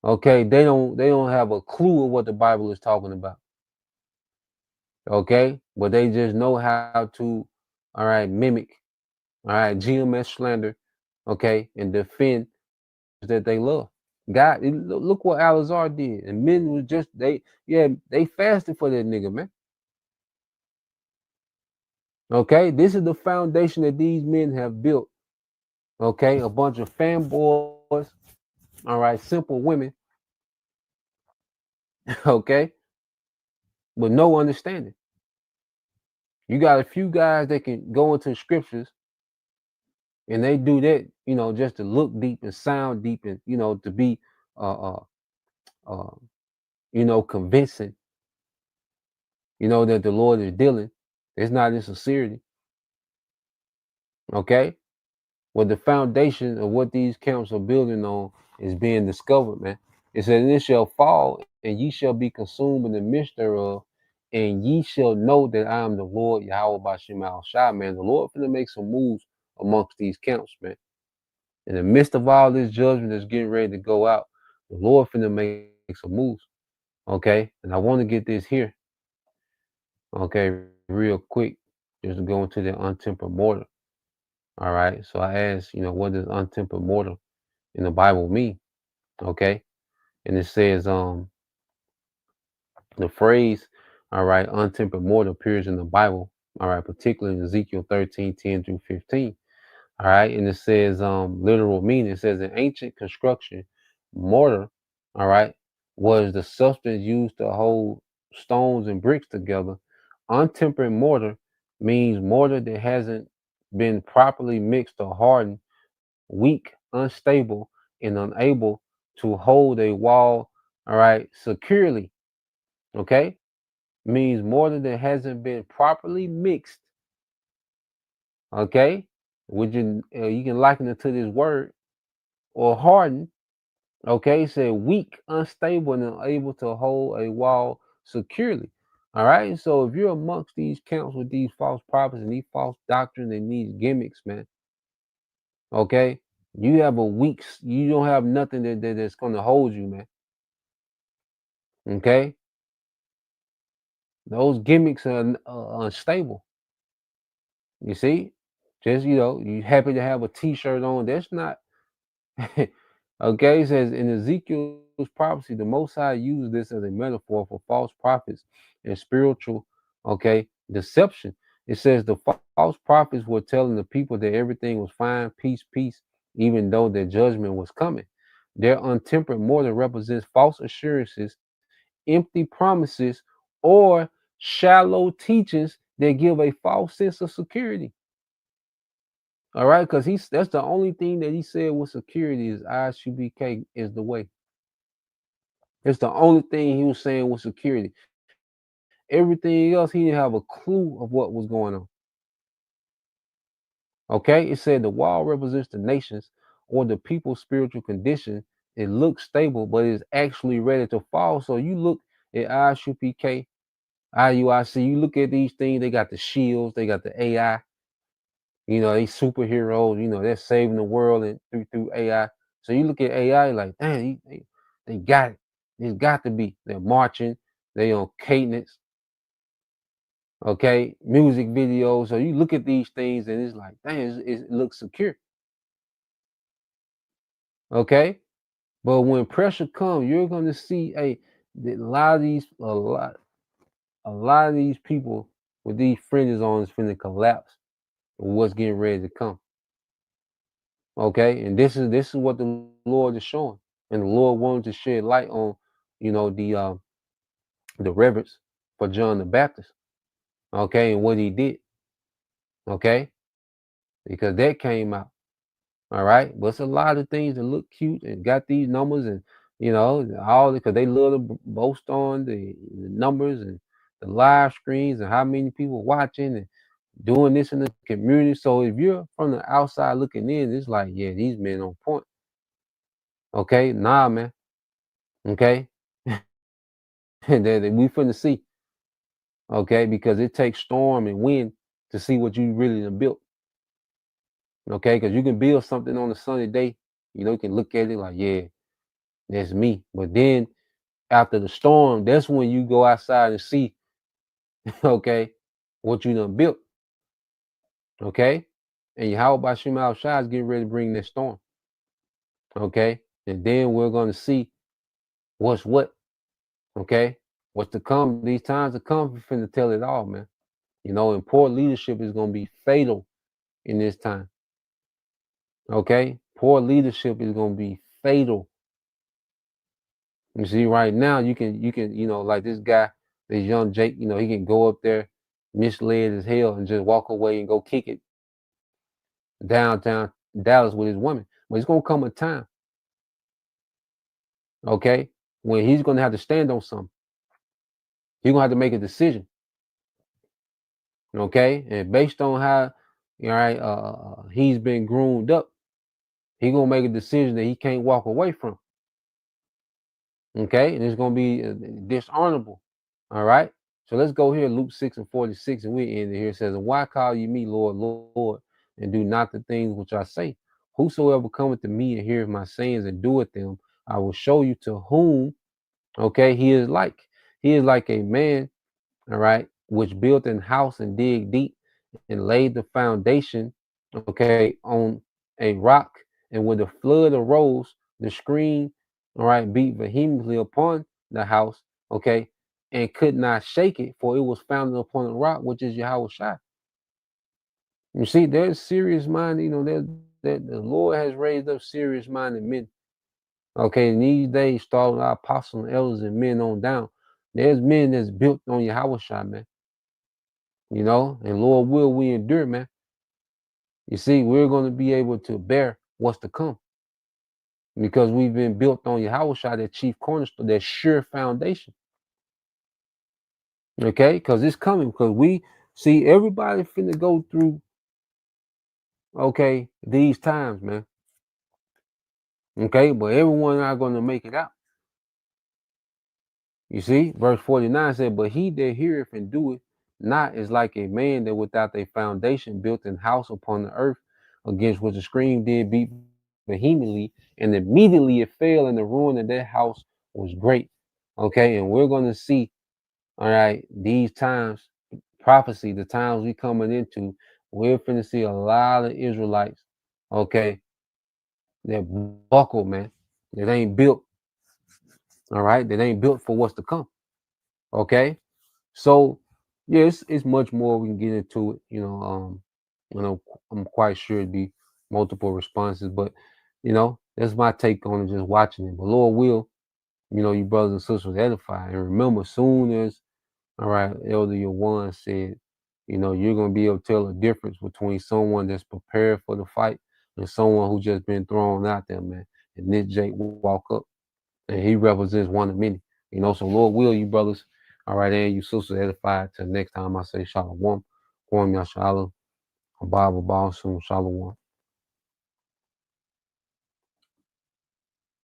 okay, they don't have a clue of what the Bible is talking about. Okay, but they just know how to, all right, mimic, all right, GMS slander, okay, and defend that they love. God, look what Alazar did, and men was just they fasted for that nigga, man. Okay, this is the foundation that these men have built. Okay, a bunch of fanboys, all right, simple women, okay, with no understanding. You got a few guys that can go into scriptures and they do that, just to look deep and sound deep and to be uh uh uh convincing, that the Lord is dealing. It's not in sincerity. Okay. Well, the foundation of what these camps are building on is being discovered, man. It says, and it shall fall, and ye shall be consumed in the midst thereof, and ye shall know that I am the Lord Yahweh Bashem Al Shai, man. The Lord finna make some moves amongst these camps, man. In the midst of all this judgment that's getting ready to go out, the Lord finna make some moves. Okay. And I want to get this here. Okay, real quick, just to go into the untempered mortar. All right. So I asked, what does untempered mortar in the Bible mean? Okay. And it says, the phrase, all right, untempered mortar appears in the Bible, all right, particularly in Ezekiel 13:10-15. All right, and it says literal meaning. It says in ancient construction, mortar, all right, was the substance used to hold stones and bricks together. Untempered mortar means mortar that hasn't been properly mixed or hardened, weak, unstable, and unable to hold a wall, all right, securely. Okay, means mortar that hasn't been properly mixed. Okay, which you can liken it to this word, or hardened. Okay, it said weak, unstable, and unable to hold a wall securely. All right, so if you're amongst these camps with these false prophets and these false doctrines and these gimmicks, man, okay, you have you don't have nothing that's going to hold you, man. Okay, those gimmicks are unstable. You see, just you happy to have a T-shirt on. That's not okay. It says in Ezekiel's prophecy, the Most High used this as a metaphor for false prophets and spiritual, deception. It says the false prophets were telling the people that everything was fine, peace, peace, even though their judgment was coming. Their untempered mortar represents false assurances, empty promises, or shallow teachings that give a false sense of security. All right, because that's the only thing that he said with security is ISUBK is the way. It's the only thing he was saying with security. Everything else, he didn't have a clue of what was going on. Okay, it said the wall represents the nations or the people's spiritual condition. It looks stable, but it's actually ready to fall. So you look at ISUPK, IUIC, you look at these things, they got the shields, they got the AI, they superheroes, they're saving the world and through AI. So you look at AI like, dang, they got it. It's got to be. They're marching, they on cadence, okay, music videos. So you look at these things and it's like, dang, it looks secure. Okay. But when pressure comes, you're gonna see a lot of these a lot of these people with these fringes on is finna collapse with what's getting ready to come. Okay, and this is what the Lord is showing, and the Lord wanted to shed light on, the reverence for John the Baptist, okay, and what he did, okay, because that came out. All right, but it's a lot of things that look cute and got these numbers and all because they love to boast on the numbers and the live screens and how many people watching and doing this in the community. So if you're from the outside looking in, it's like, yeah, these men on point. Okay, nah, man. Okay, and that we finna see. Okay, because it takes storm and wind to see what you really done built. Okay, because you can build something on a sunny day. You can look at it like, yeah, that's me. But then after the storm, that's when you go outside and see, okay, what you done built. Okay, and Yahweh Bashim Al Shai is getting ready to bring this storm. Okay, and then we're gonna see what's what. Okay, what's to come. These times to come, we're finna tell it all, man. And poor leadership is gonna be fatal in this time. Okay, poor leadership is gonna be fatal. You see, right now you can like this guy, this young Jake, he can go up there, misled as hell, and just walk away and go kick it downtown Dallas with his woman. But it's gonna come a time, okay, when he's gonna have to stand on something. He's gonna have to make a decision, okay, and based on how, he's been groomed up, he's gonna make a decision that he can't walk away from. Okay, and it's gonna be dishonorable. All right. So let's go here, Luke 6:46, and we end it here. It says, "And why call you me Lord, Lord, and do not the things which I say? Whosoever cometh to me and heareth my sayings and doeth them, I will show you to whom, okay, he is like. He is like a man, all right, which built an house and dig deep and laid the foundation, okay, on a rock. And when the flood arose, the screen, all right, beat vehemently upon the house, okay, and could not shake it, for it was founded upon a rock, which is Yahweh Shai." You see, there's serious minded, that the Lord has raised up serious minded men. Okay, in these days, starting our apostles and elders and men on down, there's men that's built on Yahweh Shai, man. And Lord will we endure, man. You see, we're going to be able to bear what's to come because we've been built on Yahweh Shai, that chief cornerstone, that sure foundation. Okay, because it's coming, because we see everybody finna go through, okay, these times, man. Okay, but everyone not going to make it out. You see, verse 49 said, "But he that heareth and doeth not is like a man that without a foundation built an house upon the earth, against which the stream did beat vehemently, and immediately it fell, and the ruin of that house was great." Okay, and we're going to see, all right, these times, prophecy, the times we coming into, we're finna see a lot of Israelites, okay, that buckle, man, that ain't built, all right, that ain't built for what's to come. Okay, so yes, it's much more we can get into it. I'm quite sure it'd be multiple responses, but that's my take on it, just watching it. But Lord will, you brothers and sisters edify. And remember, soon as, all right, Elder Yawan said, you're gonna be able to tell the difference between someone that's prepared for the fight and someone who just been thrown out there, man. And this Jake will walk up, and he represents one of many. So Lord will, you brothers, all right, and you sisters edified. Till next time I say shalom. Kwam Yashala, Bible Ball soon, shalom.